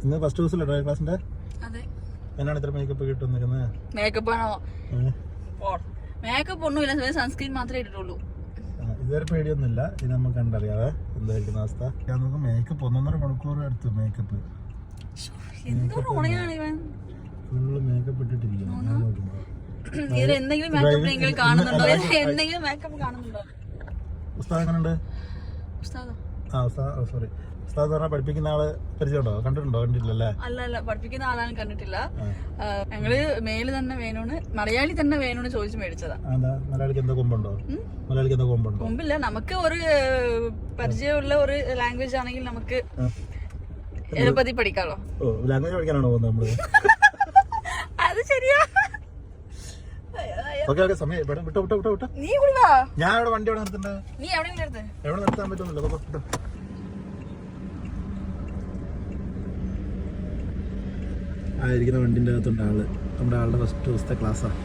ഇന്ന് ഫസ്റ്റ് ദിവസമല്ലേ ഡ്രൈവിംഗ് ക്ലാസ്സിന്റെ? എന്നാണ് ഇത്ര മേക്കപ്പ് കിട്ടുന്നത്? മേക്കപ്പ് ആണോ? മേക്കപ്പ് ഒന്നുമില്ല, സൺസ്ക്രീൻ മാത്രമേ ഇട്ടിട്ടുള്ളൂ. ഇതുവരെ പേടിയൊന്നുമില്ല. ഇത് നമുക്ക് കണ്ടറിയാവേ എന്തായിരിക്കും അവസ്ഥ. നമുക്ക് മേക്കപ്പ് 1.5 മണിക്കൂർ എടുത്തു. മേക്കപ്പ് ഫുള്ള് മേക്കപ്പ് ഇട്ടിട്ടിരിക്കുന്നു. ഉസ്താദ് എങ്ങനെയുണ്ട്? സോറി, ഉസ്താദ് പറഞ്ഞാൽ പഠിപ്പിക്കുന്ന ആള് പരിചയമുണ്ടോ? കണ്ടിട്ടുണ്ടോ? കണ്ടിട്ടില്ലല്ലേ? അല്ല, പഠിപ്പിക്കുന്ന ആളാണ് കണ്ടിട്ടില്ല. ഞങ്ങള് മേല് തന്നെ വേണോന്ന്, മലയാളി തന്നെ വേണോന്ന് ചോദിച്ചു മേടിച്ചതാ. മലയാളിക്ക് എന്താ കൊമ്പുണ്ടോ? മലയാളിക്ക് എന്താ കൊമ്പുണ്ടോ? കൊമ്പില്ല, നമുക്ക് ഒരു പരിചയമുള്ള ഒരു ലാംഗ്വേജ് ആണെങ്കിൽ നമുക്ക് എളുപ്പത്തിൽ പഠിക്കാലോ. ലാംഗ്വേജ് പഠിക്കാനാണോ പോകുന്നത് നമ്മള്? അത് ശരിയാ. സമയം വിട്ടോ. നീ കൂടി വാ. ഞാൻ ഇവിടെ വണ്ടി എവിടെ നിർത്തണ്ടേ? നീ എവിടെ നിർത്താൻ പറ്റുന്നില്ല. ആയിരിക്കുന്ന വണ്ടിൻ്റെ അകത്തുണ്ട് ആള്. നമ്മുടെ ആളുടെ ഫസ്റ്റ് ദിവസത്തെ ക്ലാസ്സാണ്.